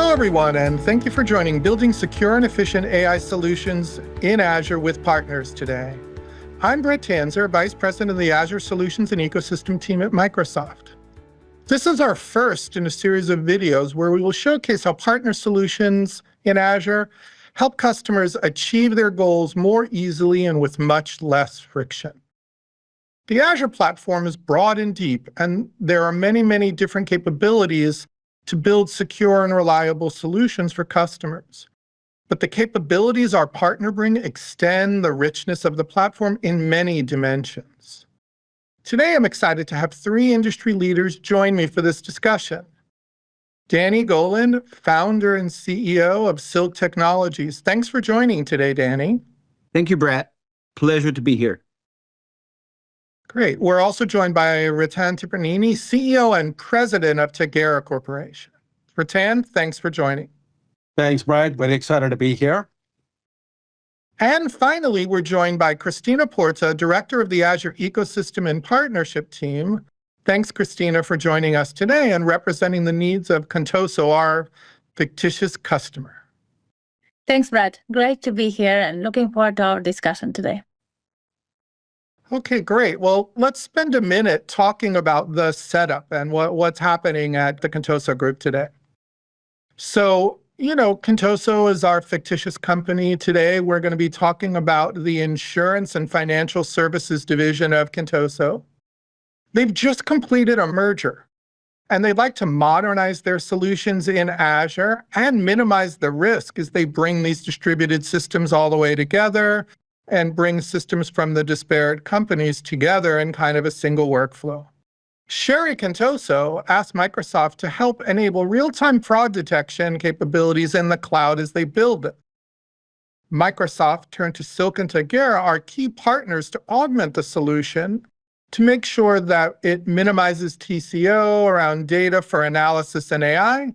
Hello, everyone, and thank you for joining Building Secure and Efficient AI Solutions in Azure with Partners today. I'm Brett Tanzer, Vice President of the Azure Solutions and Ecosystem team at Microsoft. This is our first in a series of videos where we will showcase how partner solutions in Azure help customers achieve their goals more easily and with much less friction. The Azure platform is broad and deep, and there are many, many different capabilities to build secure and reliable solutions for customers. But the capabilities our partner bring extend the richness of the platform in many dimensions. Today, I'm excited to have three industry leaders join me for this discussion. Dani Golan, founder and CEO of Silk Technologies. Thanks for joining today, Dani. Thank you, Brett. Pleasure to be here. Great. We're also joined by Ratan Tipirneni, CEO and President of 𝗬𝗲𝗍𝗫 Corporation. Ratan, thanks for joining. Thanks, Brett. Very excited to be here. And finally, we're joined by Cristina Porta, Director of the Azure Ecosystem and Partnership Team. Thanks, Cristina, for joining us today and representing the needs of Contoso, our fictitious customer. Thanks, Brett. Great to be here and looking forward to our discussion today. Okay, great. Well, let's spend a minute talking about the setup and what's happening at the Contoso Group today. So, Contoso is our fictitious company. Today, we're going to be talking about the insurance and financial services division of Contoso. They've just completed a merger, and they'd like to modernize their solutions in Azure and minimize the risk as they bring these distributed systems all the way together and bring systems from the disparate companies together in kind of a single workflow. Sherry Contoso asked Microsoft to help enable real-time fraud detection capabilities in the cloud as they build it. Microsoft turned to Silk and 𝗬𝗲𝗍𝗫, our key partners, to augment the solution to make sure that it minimizes TCO around data for analysis and AI,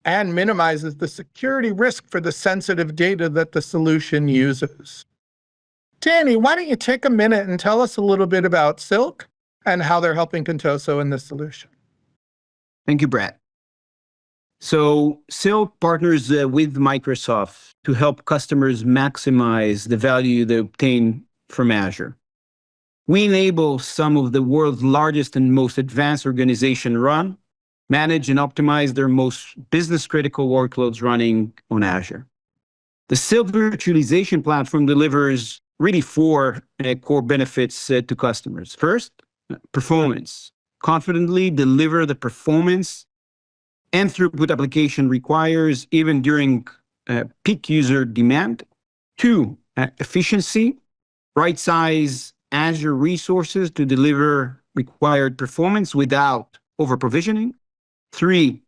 and minimizes the security risk for the sensitive data that the solution uses. Dani, why don't you take a minute and tell us a little bit about Silk and how they're helping Contoso in this solution? Thank you, Brett. So Silk partners with Microsoft to help customers maximize the value they obtain from Azure. We enable some of the world's largest and most advanced organizations run, manage, and optimize their most business-critical workloads running on Azure. The Silk virtualization platform delivers really four core benefits to customers. First, performance. Confidently deliver the performance and throughput application requires even during peak user demand. Two, efficiency. Right size Azure resources to deliver required performance without over-provisioning. Three,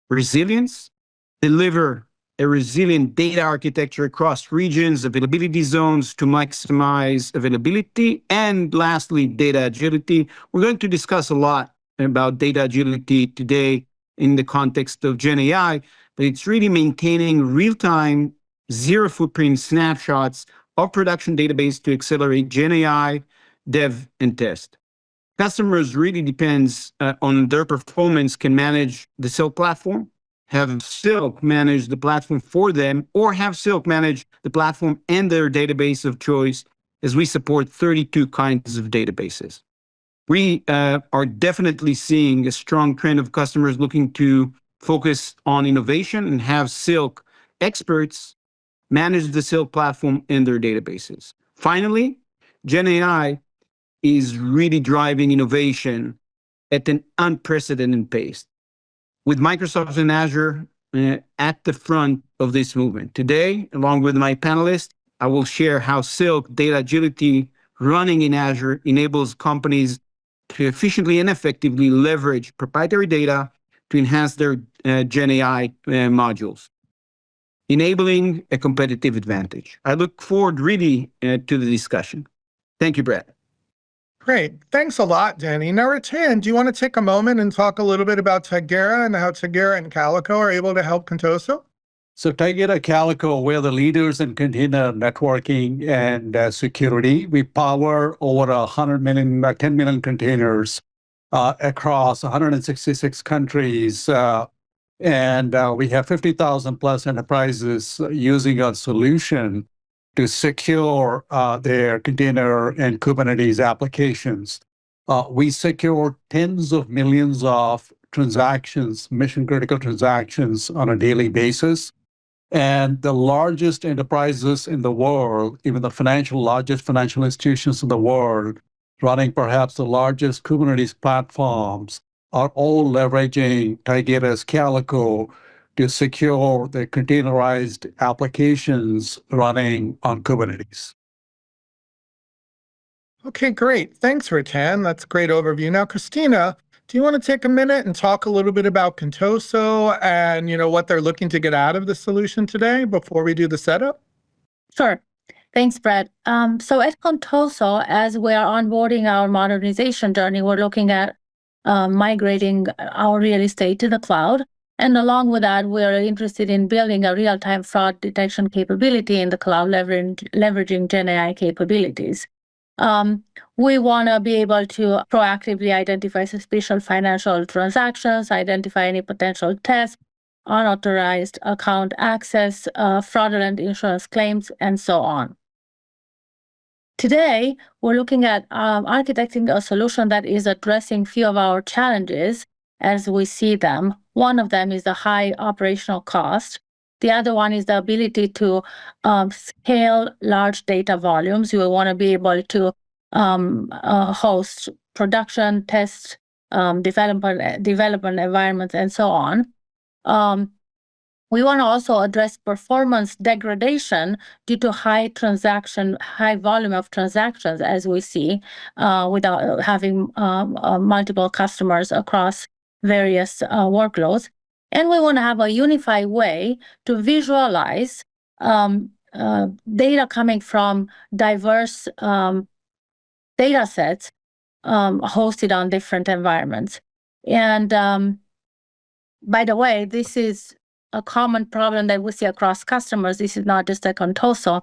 resilience. Deliver a resilient data architecture across regions, availability zones to maximize availability. And lastly, data agility. We're going to discuss a lot about data agility today in the context of Gen AI, but it's really maintaining real-time, zero-footprint snapshots of production database to accelerate Gen AI, dev, and test. Customers really depends on their performance can manage the Silk platform, have Silk manage the platform for them, or have Silk manage the platform and their database of choice, as we support 32 kinds of databases. We are definitely seeing a strong trend of customers looking to focus on innovation and have Silk experts manage the Silk platform and their databases. Finally, Gen AI is really driving innovation at an unprecedented pace, with Microsoft and Azure at the front of this movement. Today, along with my panelists, I will share how Silk data agility running in Azure enables companies to efficiently and effectively leverage proprietary data to enhance their Gen AI modules, enabling a competitive advantage. I look forward really to the discussion. Thank you, Brett. Great. Thanks a lot, Dani. Now, Ratan, do you want to take a moment and talk a little bit about 𝗬𝗲𝗍𝗫 and how 𝗬𝗲𝗍𝗫 and Calico are able to help Contoso? So 𝗬𝗲𝗍𝗫𝗁, we're the leaders in container networking and security. We power over 10 million containers across 166 countries And we have 50,000 plus enterprises using our solution to secure their container and Kubernetes applications. We secure tens of millions of transactions, mission-critical transactions on a daily basis. And the largest enterprises in the world, even the largest financial institutions in the world, running perhaps the largest Kubernetes platforms, are all leveraging Tigera's Calico to secure their containerized applications running on Kubernetes. Okay, great. Thanks, Ratan. That's a great overview. Now, Christina, do you want to take a minute and talk a little bit about Contoso and what they're looking to get out of the solution today before we do the setup? Sure. Thanks, Brett. So at Contoso, as we are onboarding our modernization journey, we're looking at migrating our real estate to the cloud. And along with that, we're interested in building a real-time fraud detection capability in the cloud, leveraging GenAI capabilities. We want to be able to proactively identify suspicious financial transactions, identify any potential theft, unauthorized account access, fraudulent insurance claims, and so on. Today, we're looking at architecting a solution that is addressing few of our challenges as we see them. One of them is the high operational cost. The other one is the ability to scale large data volumes. You will want to be able to host production, test, development environments, and so on. We want to also address performance degradation due to high volume of transactions, as we see, without having multiple customers across various workloads. And we want to have a unified way to visualize data coming from diverse data sets hosted on different environments. And by the way, this is a common problem that we see across customers. This is not just a Contoso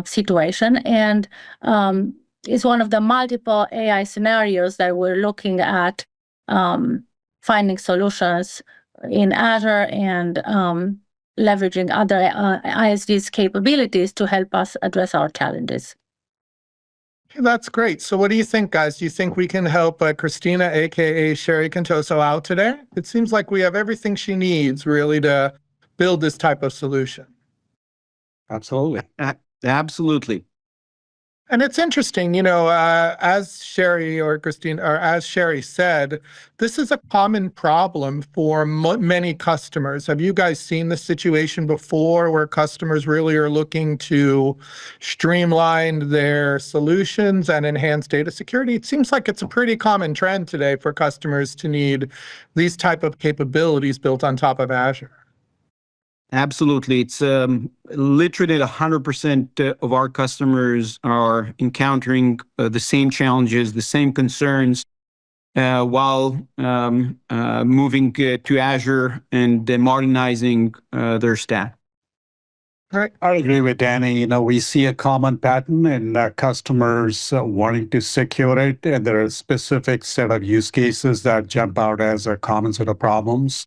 situation. And it's one of the multiple AI scenarios that we're looking at finding solutions in Azure and leveraging other ISV's capabilities to help us address our challenges. That's great. So what do you think, guys? Do you think we can help Christina, aka Sherry Contoso, out today? It seems like we have everything she needs really to build this type of solution. Absolutely. Absolutely. And it's interesting, as Sherry or Christine, or as Sherry said, this is a common problem for many customers. Have you guys seen this situation before where customers really are looking to streamline their solutions and enhance data security? It seems like it's a pretty common trend today for customers to need these type of capabilities built on top of Azure. Absolutely. It's literally 100% of our customers are encountering the same challenges, the same concerns while moving to Azure and modernizing their stack. I agree with Danny. We see a common pattern in customers wanting to secure it, and there are a specific set of use cases that jump out as a common set of problems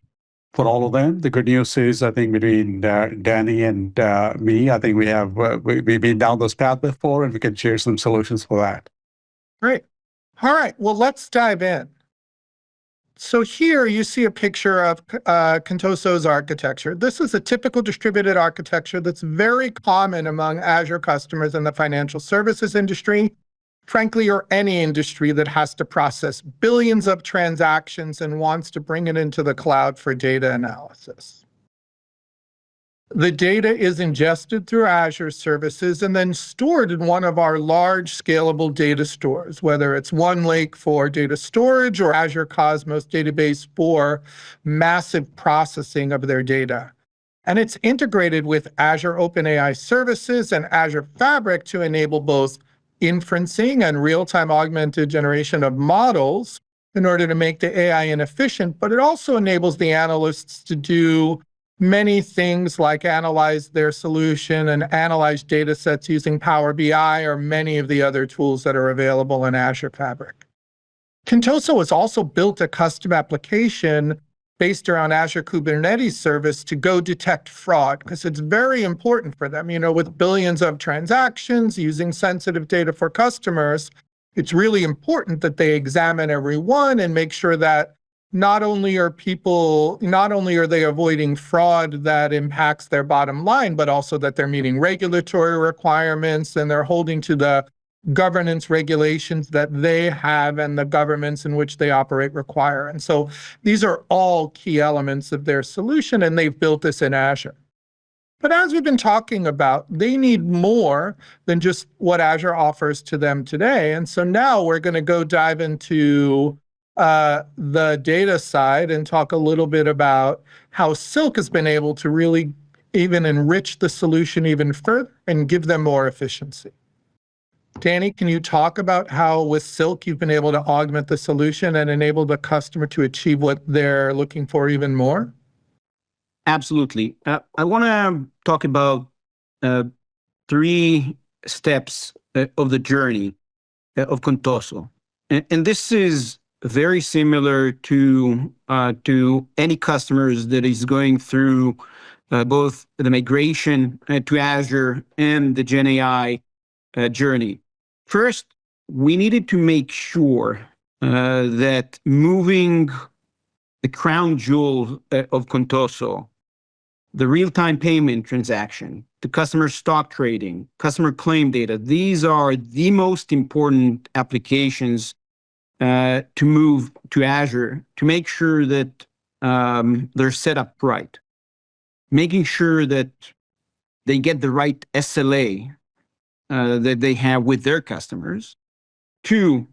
for all of them. The good news is, I think between Danny and me, I think we've been down this path before, and we can share some solutions for that. Great. All right. Well, let's dive in. So here you see a picture of Contoso's architecture. This is a typical distributed architecture that's very common among Azure customers in the financial services industry, frankly, or any industry that has to process billions of transactions and wants to bring it into the cloud for data analysis. The data is ingested through Azure services and then stored in one of our large scalable data stores, whether it's OneLake for data storage or Azure Cosmos database for massive processing of their data. And it's integrated with Azure OpenAI services and Azure Fabric to enable both inferencing and real-time augmented generation of models in order to make the AI inefficient, but it also enables the analysts to do many things like analyze their solution and analyze data sets using Power BI or many of the other tools that are available in Azure Fabric. Contoso has also built a custom application based around Azure Kubernetes service to go detect fraud, because it's very important for them. With billions of transactions using sensitive data for customers, it's really important that they examine every one and make sure that not only are they avoiding fraud that impacts their bottom line, but also that they're meeting regulatory requirements and they're holding to the governance regulations that they have and the governments in which they operate require. And so these are all key elements of their solution, and they've built this in Azure. But as we've been talking about, they need more than just what Azure offers to them today. And so now we're going to go dive into the data side and talk a little bit about how Silk has been able to really even enrich the solution even further and give them more efficiency. Dani, can you talk about how with Silk you've been able to augment the solution and enable the customer to achieve what they're looking for even more? Absolutely. I want to talk about 3 steps of the journey of Contoso. And this is very similar to any customers that is going through both the migration to Azure and the GenAI journey. First, we needed to make sure that moving the crown jewel of Contoso, the real-time payment transaction, the customer stock trading, customer claim data, these are the most important applications to move to Azure to make sure that they're set up right, making sure that they get the right SLA that they have with their customers. 2,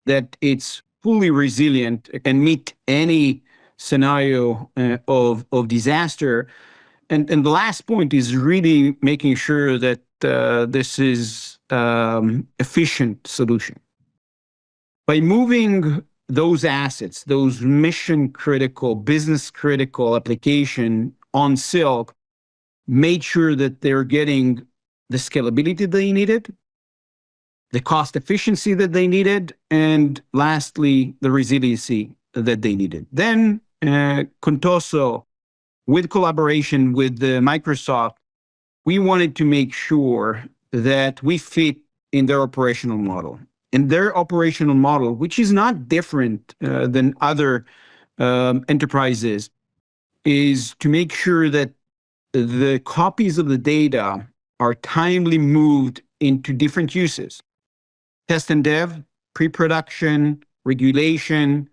that it's fully resilient and meet any scenario of disaster. And the last point is really making sure that this is efficient solution. By moving those assets, those mission-critical, business-critical application on Silk, made sure that they're getting the scalability they needed, the cost efficiency that they needed, and lastly, the resiliency that they needed. Then Contoso, with collaboration with Microsoft, we wanted to make sure that we fit in their operational model. And their operational model, which is not different than other enterprises, is to make sure that the copies of the data are timely moved into different uses: test and dev, pre-production, regulation,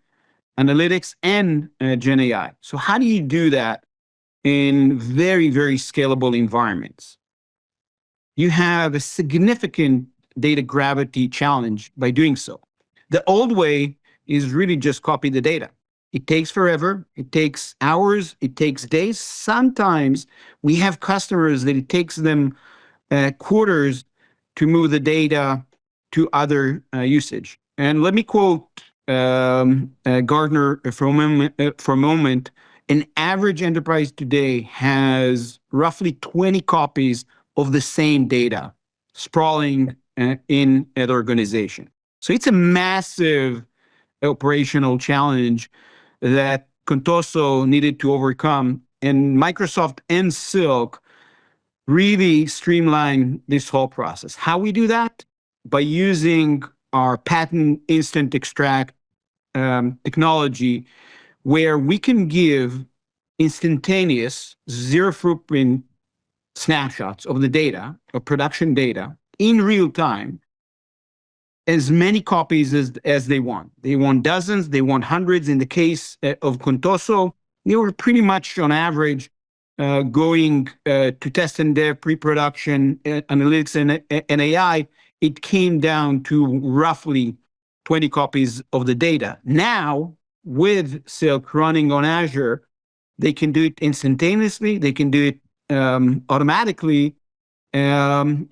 analytics, and GenAI. So how do you do that in very, very scalable environments? You have a significant data gravity challenge by doing so. The old way is really just copy the data. It takes forever. It takes hours. It takes days. Sometimes we have customers that it takes them quarters to move the data to other usage. And let me quote Gartner for a moment. An average enterprise today has roughly 20 copies of the same data sprawling in an organization. So it's a massive operational challenge that Contoso needed to overcome, and Microsoft and Silk really streamline this whole process. How we do that? By using our patent instant extract technology, where we can give instantaneous zero-footprint snapshots of the data, of production data, in real time, as many copies as they want. They want dozens, they want hundreds. In the case of Contoso, they were pretty much on average going to test and dev, pre-production, analytics, and AI. It came down to roughly 20 copies of the data. Now, with Silk running on Azure, they can do it instantaneously. They can do it automatically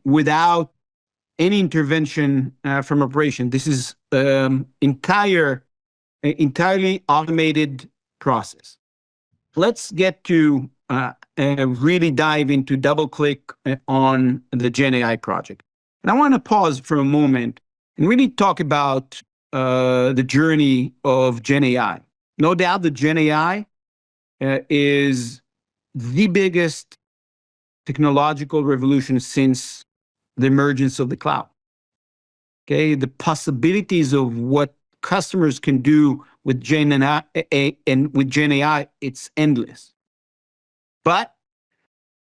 without any intervention from operation. This is entirely automated process. Let's get to really dive into double-click on the GenAI project. And I want to pause for a moment and really talk about the journey of GenAI. No doubt that GenAI is the biggest technological revolution since the emergence of the cloud. Okay, the possibilities of what customers can do with Gen AI, it's endless. But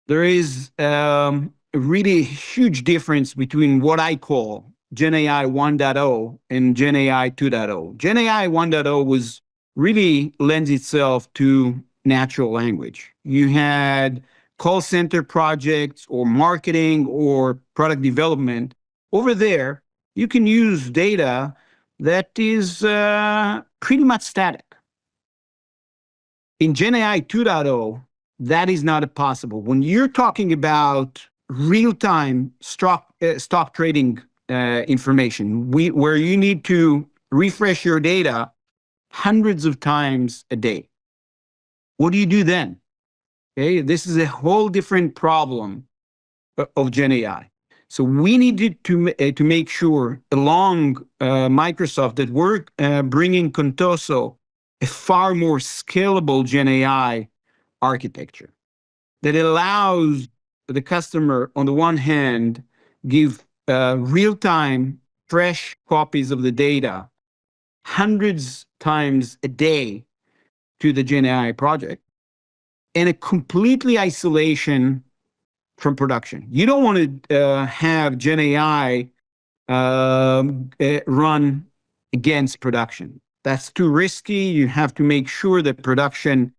there is a really huge difference between what I call Gen AI 1.0 and Gen AI 2.0. Gen AI 1.0 was really lends itself to natural language. You had call center projects or marketing or product development. Over there, you can use data that is pretty much static. In Gen AI 2.0, that is not possible. When you're talking about real-time stock trading information, where you need to refresh your data hundreds of times a day, what do you do then? Okay, this is a whole different problem of Gen AI. So we needed to make sure, along Microsoft, that we're bringing Contoso a far more scalable Gen AI architecture that allows the customer, on the one hand, give real-time, fresh copies of the data hundreds times a day to the Gen AI project, and a completely isolation from production. You don't want to have Gen AI run against production. That's too risky. You have to make sure that production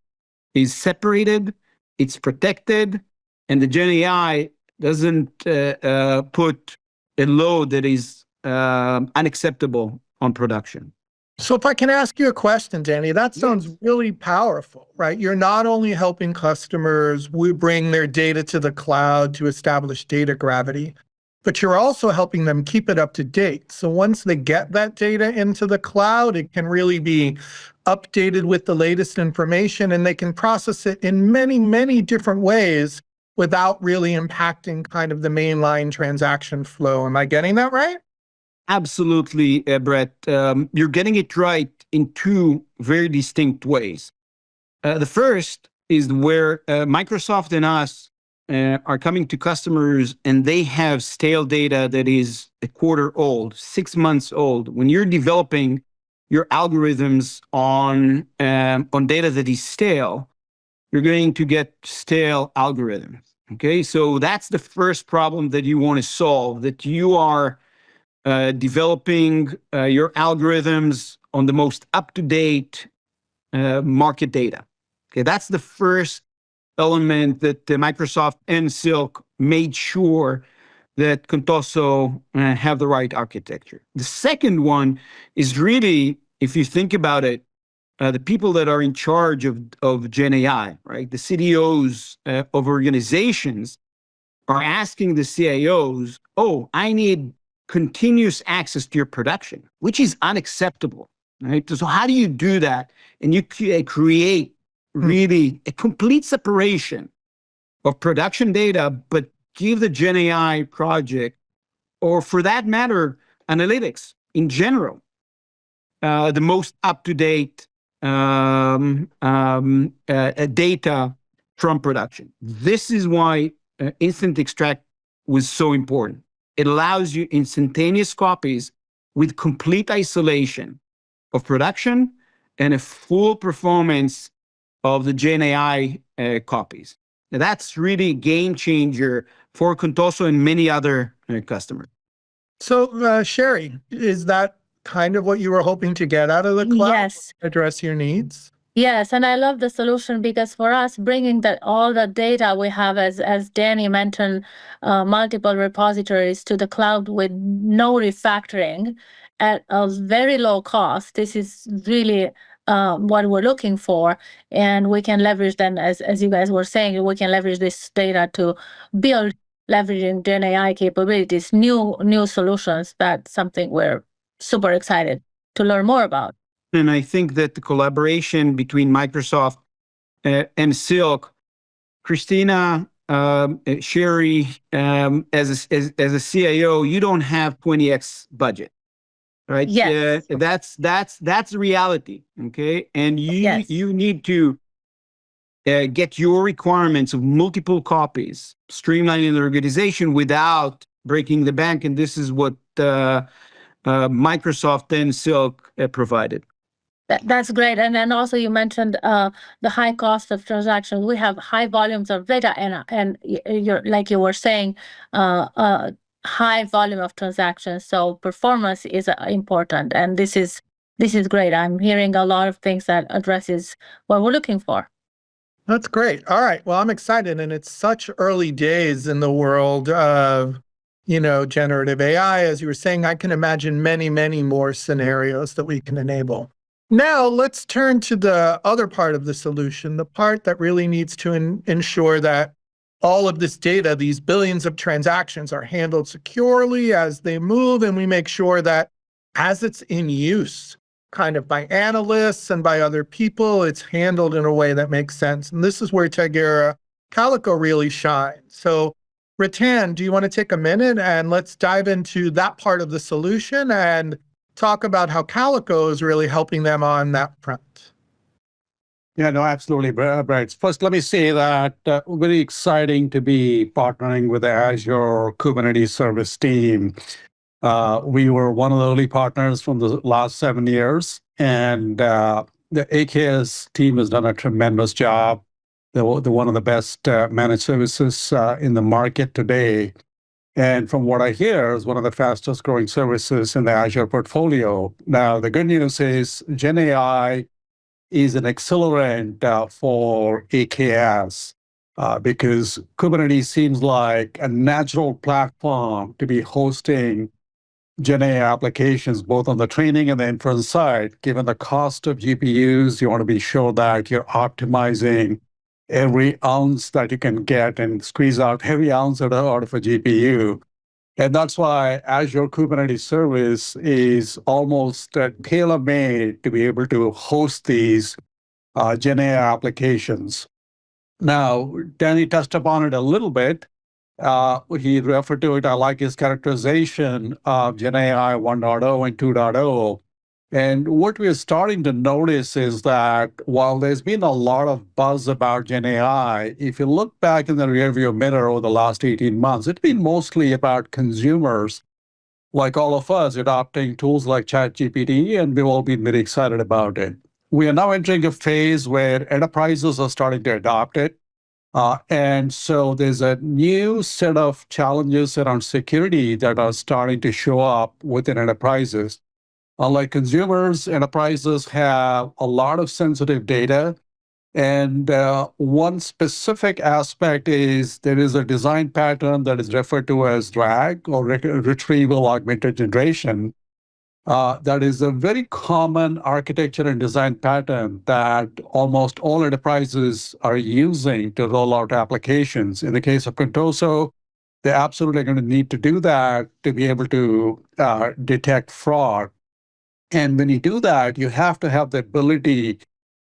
is separated, it's protected, and the Gen AI doesn't put a load that is unacceptable on production. So if I can ask you a question, Dani, that sounds really powerful, right? You're not only helping customers bring their data to the cloud to establish data gravity, but you're also helping them keep it up to date. So once they get that data into the cloud, it can really be updated with the latest information, and they can process it in many, many different ways without really impacting kind of the mainline transaction flow. Am I getting that right? Absolutely, Brett. You're getting it right in two very distinct ways. The first is where Microsoft and us are coming to customers and they have stale data that is a quarter old, 6 months old. When you're developing your algorithms on data that is stale, you're going to get stale algorithms. Okay, so that's the first problem that you want to solve, that you are developing your algorithms on the most up-to-date market data. Okay, that's the first element that Microsoft and Silk made sure that Contoso have the right architecture. The second one is really, if you think about it, the people that are in charge of Gen AI, right? The CDOs of organizations are asking the CIOs, oh, I need continuous access to your production, which is unacceptable, right? So how do you do that? And you create really a complete separation of production data, but give the Gen AI project, or for that matter, analytics in general, the most up-to-date data from production. This is why Instant Extract was so important. It allows you instantaneous copies with complete isolation of production and a full performance of the Gen AI copies. Now, that's really a game changer for Contoso and many other customers. So, Sherry, is that kind of what you were hoping to get out of the cloud? Yes. Address your needs? Yes, and I love the solution because for us, bringing all the data we have, as Dani mentioned, multiple repositories to the cloud with no refactoring at a very low cost. This is really what we're looking for, and we can leverage then, as you guys were saying, we can leverage this data to build, leveraging Gen AI capabilities, new solutions. That's something we're super excited to learn more about. And I think that the collaboration between Microsoft and Silk, Christina, Sherry, as a CIO, you don't have 20x budget, right? Yes. That's reality, okay? And you Yes. you need to get your requirements of multiple copies, streamlining the organization without breaking the bank. And this is what Microsoft and Silk provided. That's great. And then also you mentioned the high cost of transactions. We have high volumes of data, and you're like you were saying, high volume of transactions. So performance is important, and this is great. I'm hearing a lot of things that addresses what we're looking for. That's great. All right. Well, I'm excited, and it's such early days in the world of, generative AI. As you were saying, I can imagine many, many more scenarios that we can enable. Now, let's turn to the other part of the solution, the part that really needs to ensure that all of this data, these billions of transactions, are handled securely as they move, and we make sure that as it's in use, kind of by analysts and by other people, it's handled in a way that makes sense. And this is where 𝗦𝗽𝗲𝗀𝗀𝗀𝗀𝗀𝗀𝗀𝗀𝗀 really shines. So Ratan, do you want to take a minute and let's dive into that part of the solution and talk about how Calico is really helping them on that front? Yeah, no, absolutely, Brett. First, let me say that very exciting to be partnering with the Azure Kubernetes Service team. We were one of the early partners from the last 7 years, and the AKS team has done a tremendous job. They're one of the best managed services in the market today. And from what I hear, is one of the fastest growing services in the Azure portfolio. Now, the good news is Gen AI is an accelerant for AKS because Kubernetes seems like a natural platform to be hosting Gen AI applications, both on the training and the inference side. Given the cost of GPUs, you want to be sure that you're optimizing every ounce that you can get and squeeze out every ounce out of a GPU. And that's why Azure Kubernetes Service is almost tailor-made to be able to host these Gen AI applications. Now, Danny touched upon it a little bit. He referred to it, I like his characterization of Gen AI 1.0 and 2.0. And what we're starting to notice is that while there's been a lot of buzz about Gen AI, if you look back in the rearview mirror over the last 18 months, it's been mostly about consumers like all of us adopting tools like ChatGPT, and we've all been very excited about it. We are now entering a phase where enterprises are starting to adopt it. And so there's a new set of challenges around security that are starting to show up within enterprises. Unlike consumers, enterprises have a lot of sensitive data. And one specific aspect is there is a design pattern that is referred to as RAG, or Retrieval Augmented Generation. That is a very common architecture and design pattern that almost all enterprises are using to roll out applications. In the case of Contoso, they're absolutely going to need to do that to be able to detect fraud. And when you do that, you have to have the ability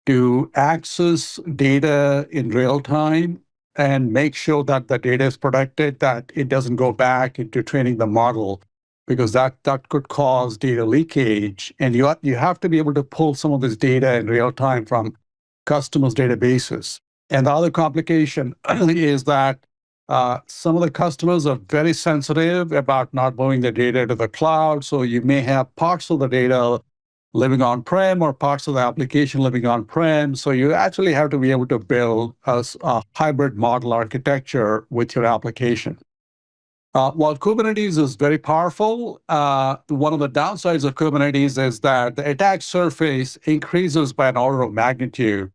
to access data in real time and make sure that the data is protected, that it doesn't go back into training the model, because that could cause data leakage. And you have to be able to pull some of this data in real time from customers' databases. And the other complication is that some of the customers are very sensitive about not moving the data to the cloud. So you may have parts of the data living on-prem or parts of the application living on-prem. So you actually have to be able to build a hybrid model architecture with your application. While Kubernetes is very powerful, one of the downsides of Kubernetes is that the attack surface increases by an order of magnitude.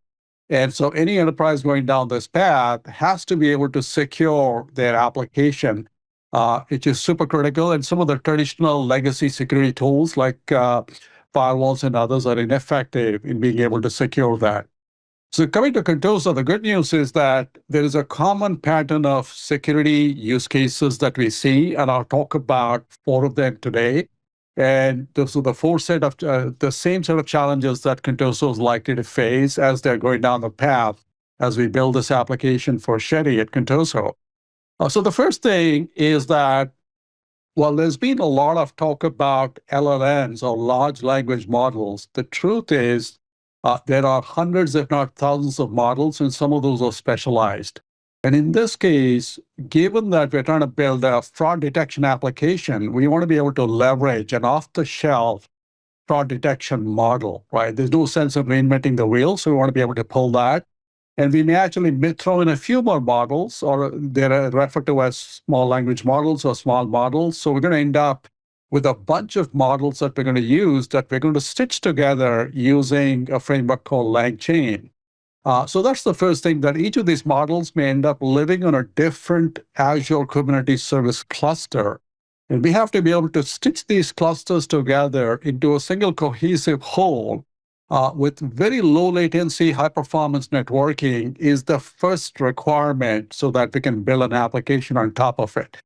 And so any enterprise going down this path has to be able to secure their application, which is super critical. And some of the traditional legacy security tools like firewalls and others are ineffective in being able to secure that. So coming to Contoso, the good news is that there is a common pattern of security use cases that we see, and I'll talk about 4 of them today. And those are the same set of challenges that Contoso is likely to face as they're going down the path as we build this application for 𝗬𝗬𝗀 at Contoso. So the first thing is that while there's been a lot of talk about LLMs or large language models, the truth is There are hundreds, if not thousands of models, and some of those are specialized. And in this case, given that we're trying to build a fraud detection application, we want to be able to leverage an off-the-shelf fraud detection model, right? There's no sense of reinventing the wheel, so we want to be able to pull that. And we may actually throw in a few more models, or they're referred to as small language models or small models. So we're going to end up with a bunch of models that we're going to use that we're going to stitch together using a framework called LangChain. So that's the first thing, that each of these models may end up living on a different Azure Kubernetes service cluster. And we have to be able to stitch these clusters together into a single cohesive whole with very low latency, high performance networking is the first requirement so that we can build an application on top of it.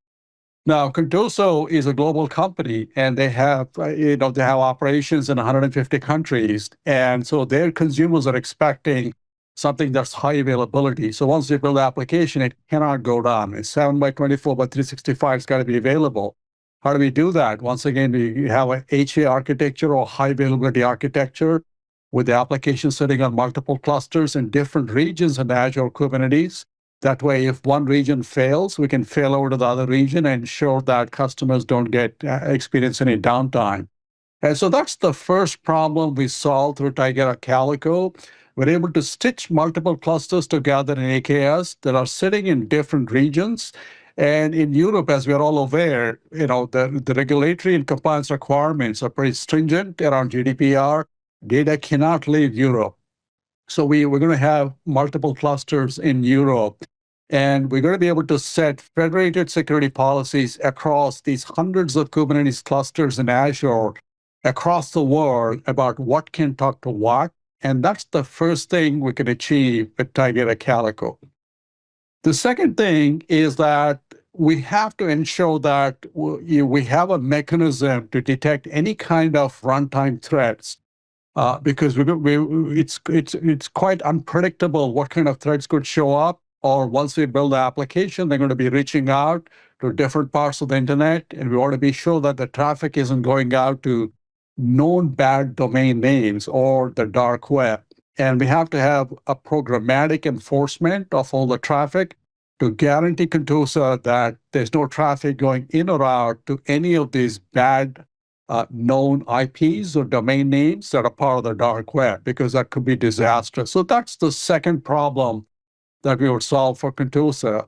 Now, Contoso is a global company, and they have, they have operations in 150 countries. And so their consumers are expecting something that's high availability. So once you build the application, it cannot go down. It's 7 by 24 by 365. It's got to be available. How do we do that? Once again, we have an HA architecture or high availability architecture with the application sitting on multiple clusters in different regions in Azure Kubernetes. That way, if one region fails, we can fail over to the other region and ensure that customers don't experience any downtime. And so that's the first problem we solved through 𝗦𝗲𝗀𝗃 Calico. We're able to stitch multiple clusters together in AKS that are sitting in different regions. And in Europe, as we're all aware, the regulatory and compliance requirements are pretty stringent around GDPR. Data cannot leave Europe. So we're going to have multiple clusters in Europe, and we're going to be able to set federated security policies across these hundreds of Kubernetes clusters in Azure across the world about what can talk to what. And that's the first thing we can achieve with 𝗦𝗃𝗃 Calico. The second thing is that we have to ensure that we have a mechanism to detect any kind of runtime threats. Because it's quite unpredictable what kind of threats could show up, or once we build the application, they're going to be reaching out to different parts of the internet, and we want to be sure that the traffic isn't going out to known bad domain names or the dark web. And we have to have a programmatic enforcement of all the traffic to guarantee Contoso that there's no traffic going in or out to any of these bad known IPs or domain names that are part of the dark web, because that could be disastrous. So that's the second problem that we would solve for Contoso.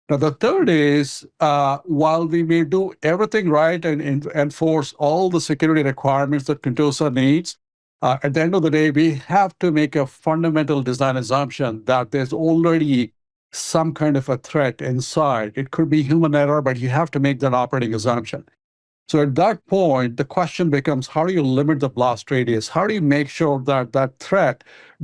Now, the third is, while we may do everything right and enforce all the security requirements that Contoso needs, at the end of the day, we have to make a fundamental design assumption that there's already some kind of a threat inside. It could be human error, but you have to make that operating assumption. So at that point, the question becomes, how do you limit the blast radius? How do you make sure that that threat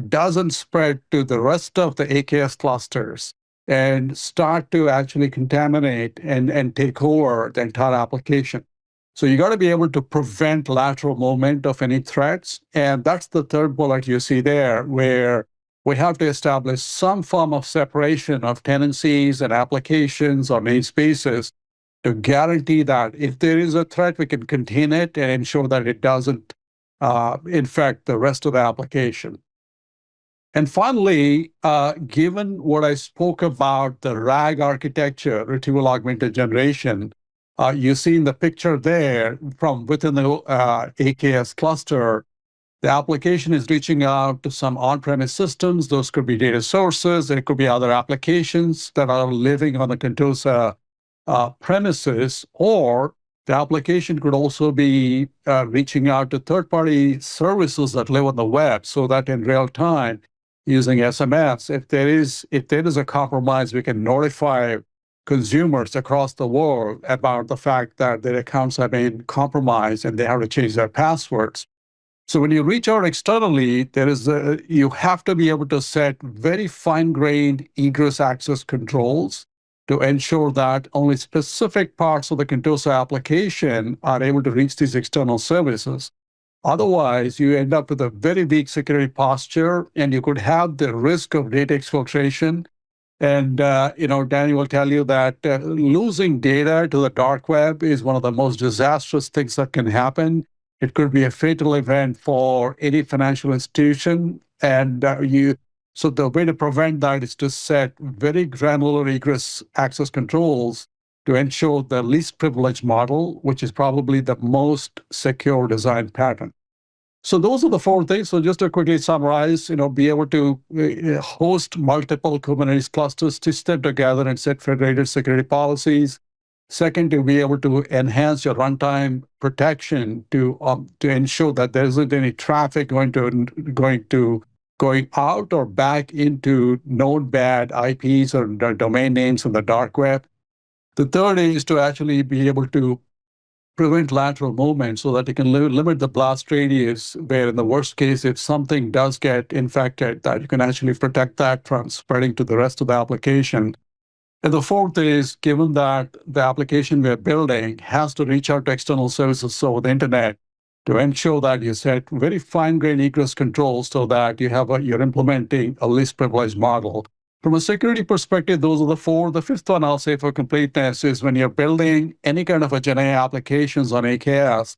doesn't spread to the rest of the AKS clusters and start to actually contaminate and take over the entire application? So you got to be able to prevent lateral movement of any threats. And that's the third bullet you see there, where we have to establish some form of separation of tenancies and applications or namespaces to guarantee that if there is a threat, we can contain it and ensure that it doesn't infect the rest of the application. And finally, given what I spoke about, the RAG architecture, retrieval augmented generation, you see in the picture there from within the AKS cluster, the application is reaching out to some on-premise systems. Those could be data sources. It could be other applications that are living on the Contoso premises, or the application could also be reaching out to third-party services that live on the web, so that in real time, using SMS, if there is a compromise, we can notify consumers across the world about the fact that their accounts have been compromised and they have to change their passwords. So when you reach out externally, you have to be able to set very fine-grained egress access controls to ensure that only specific parts of the Contoso application are able to reach these external services. Otherwise, you end up with a very weak security posture, and you could have the risk of data exfiltration. And Dani will tell you that losing data to the dark web is one of the most disastrous things that can happen. It could be a fatal event for any financial institution. And so the way to prevent that is to set very granular egress access controls to ensure the least privilege model, which is probably the most secure design pattern. So those are the four things. So just to quickly summarize, be able to host multiple Kubernetes clusters, stitch them together and set federated security policies. Second, to be able to enhance your runtime protection to ensure that there isn't any traffic going out or back into known bad IPs or domain names on the dark web. The third is to actually be able to prevent lateral movement so that you can limit the blast radius, where in the worst case, if something does get infected, that you can actually protect that from spreading to the rest of the application. And the fourth is, given that the application we're building has to reach out to external services over the internet, to ensure that you set very fine-grained egress controls so that you're implementing a least privileged model. From a security perspective, those are the four. The fifth one, I'll say for completeness, is when you're building any kind of a GenAI applications on AKS,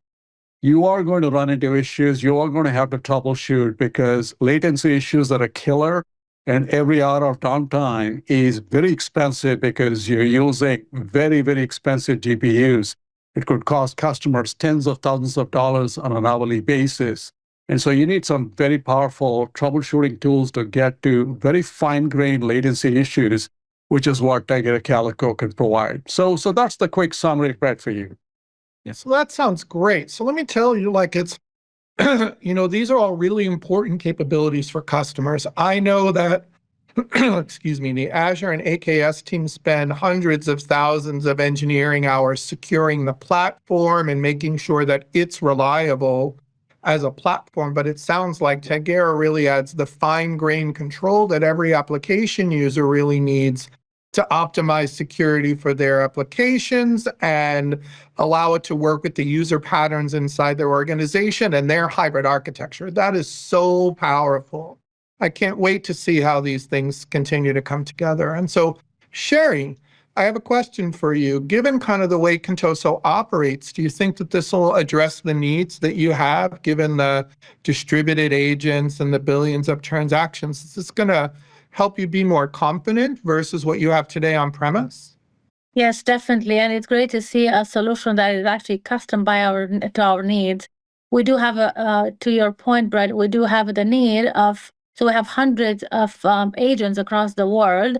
you are going to run into issues. You are going to have to troubleshoot because latency issues are a killer. And every hour of downtime is very expensive because you're using very, very expensive GPUs. It could cost customers tens of thousands of dollars on an hourly basis. And so you need some very powerful troubleshooting tools to get to very fine-grained latency issues, which is what Tanzer Calico can provide. So that's the quick summary, Brett, for you. Yes, so that sounds great. So let me tell you, it's these are all really important capabilities for customers. I know that, excuse me, the Azure and AKS teams spend hundreds of thousands of engineering hours securing the platform and making sure that it's reliable as a platform. But it sounds like Tanzer really adds the fine-grained control that every application user really needs to optimize security for their applications and allow it to work with the user patterns inside their organization and their hybrid architecture. That is so powerful. I can't wait to see how these things continue to come together. And so, Sherry, I have a question for you. Given kind of the way Contoso operates, do you think that this will address the needs that you have, given the distributed agents and the billions of transactions? Is this going to help you be more confident versus what you have today on premise? Yes, definitely. And it's great to see a solution that is actually custom to our needs. We do have to your point, Brett, we do have the need of, so we have hundreds of agents across the world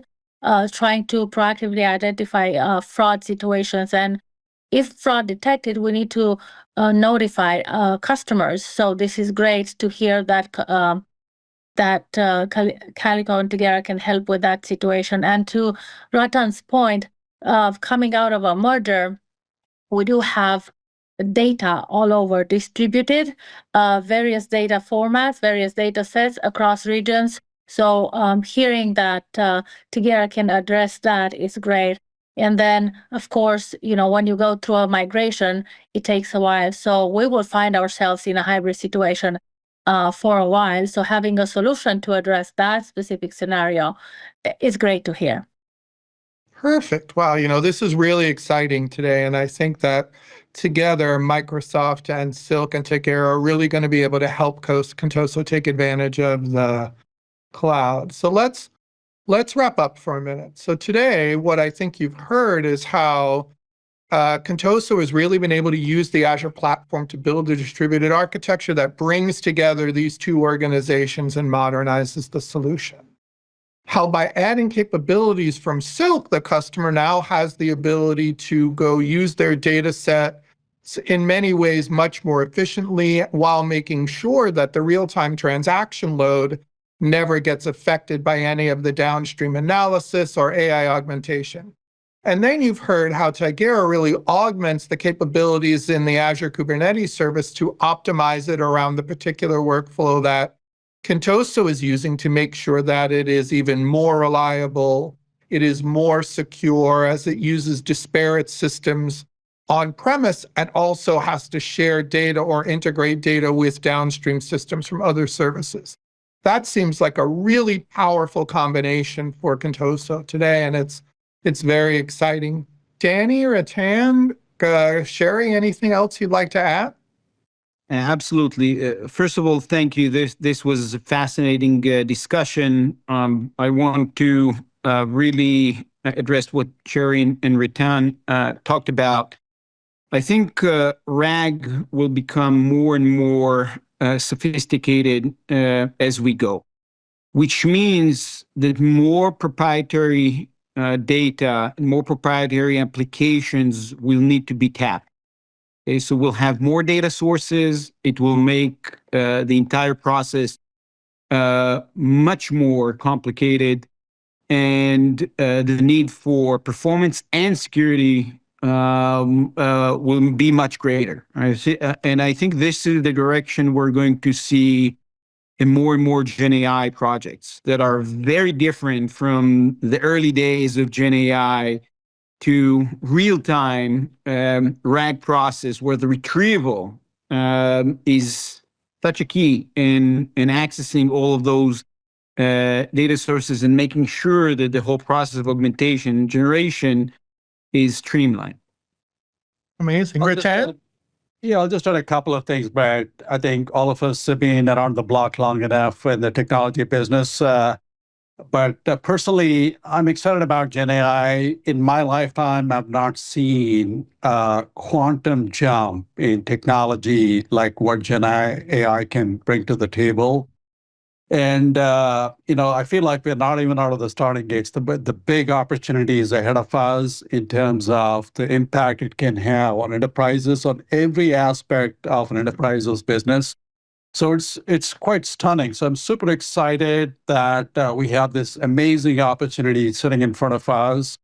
trying to proactively identify fraud situations. And if fraud detected, we need to notify customers. So this is great to hear that Calico and Tanzer can help with that situation. And to Ratan's point of coming out of a merger, we do have data all over, distributed, various data formats, various data sets across regions. So hearing that Tanzer can address that is great. And then, of course, when you go through a migration, it takes a while. So we will find ourselves in a hybrid situation for a while. So having a solution to address that specific scenario is great to hear. Perfect. Wow, this is really exciting today. And I think that together, Microsoft and Silk and Tanzer are really going to be able to help Contoso take advantage of the cloud. So let's wrap up for a minute. So today, what I think you've heard is how Contoso has really been able to use the Azure platform to build a distributed architecture that brings together these two organizations and modernizes the solution. How by adding capabilities from Silk, the customer now has the ability to go use their data set in many ways much more efficiently while making sure that the real-time transaction load never gets affected by any of the downstream analysis or AI augmentation. And then you've heard how Tanzer really augments the capabilities in the Azure Kubernetes service to optimize it around the particular workflow that Contoso is using to make sure that it is even more reliable, it is more secure as it uses disparate systems on premise and also has to share data or integrate data with downstream systems from other services. That seems like a really powerful combination for Contoso today, and it's very exciting. Dani, Ratan, Sherry, anything else you'd like to add? Absolutely. First of all, thank you. This was a fascinating discussion. I want to really address what Cherry and Ratan talked about. I think RAG will become more and more sophisticated as we go, which means that more proprietary data and more proprietary applications will need to be tapped. Okay, so we'll have more data sources. It will make the entire process much more complicated, and the need for performance and security will be much greater. And I think this is the direction we're going to see in more and more Gen AI projects that are very different from the early days of Gen AI to real-time RAG process, where the retrieval is such a key in accessing all of those data sources and making sure that the whole process of augmentation and generation is streamlined. Amazing. Ratan? I'll just add a couple of things, Brett. I think all of us have been around the block long enough in the technology business. But personally, I'm excited about Gen AI. In my lifetime, I've not seen a quantum jump in technology like what Gen AI can bring to the table. And, I feel like we're not even out of the starting gates. The big opportunities ahead of us in terms of the impact it can have on enterprises, on every aspect of an enterprise's business. So it's quite stunning. So I'm super excited that we have this amazing opportunity sitting in front of us.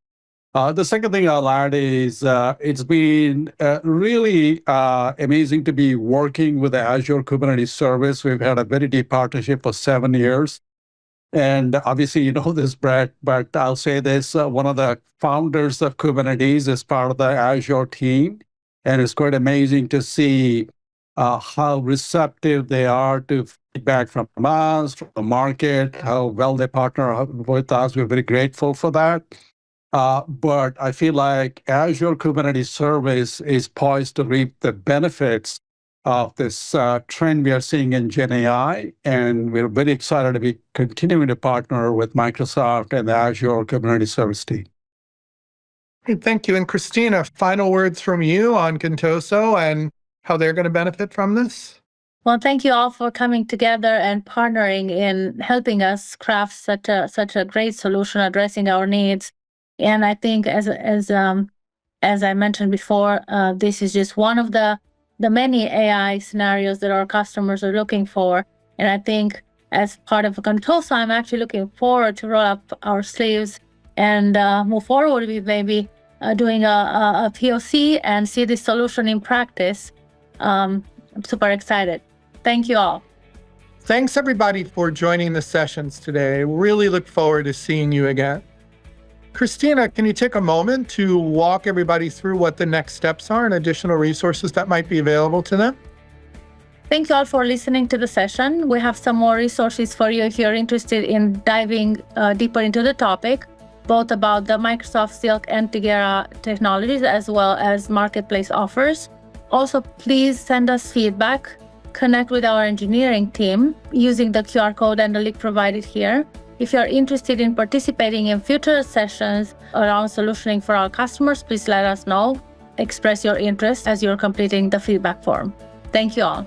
The second thing I'll add is it's been really amazing to be working with the Azure Kubernetes service. We've had a very deep partnership for 7 years. And obviously, you know this, Brett, but I'll say this, one of the founders of Kubernetes is part of the Azure team. And it's quite amazing to see how receptive they are to feedback from us, from the market, how well they partner with us. We're very grateful for that. But I feel like Azure Kubernetes Service is poised to reap the benefits of this trend we are seeing in Gen AI. And we're very excited to be continuing to partner with Microsoft and the Azure Kubernetes Service team. Hey, thank you. And Christina, final words from you on Contoso and how they're going to benefit from this? Well, thank you all for coming together and partnering in helping us craft such a great solution addressing our needs. And I think, as I mentioned before, this is just one of the many AI scenarios that our customers are looking for. And I think, as part of Contoso, I'm actually looking forward to roll up our sleeves and move forward with maybe doing a POC and see this solution in practice. I'm super excited. Thank you all. Thanks, everybody, for joining the sessions today. Really look forward to seeing you again. Christina, can you take a moment to walk everybody through what the next steps are and additional resources that might be available to them? Thank you all for listening to the session. We have some more resources for you if you're interested in diving deeper into the topic, both about the Microsoft Silk and Tigera technologies, as well as Marketplace offers. Also, please send us feedback. Connect with our engineering team using the QR code and the link provided here. If you're interested in participating in future sessions around solutioning for our customers, please let us know. Express your interest as you're completing the feedback form. Thank you all.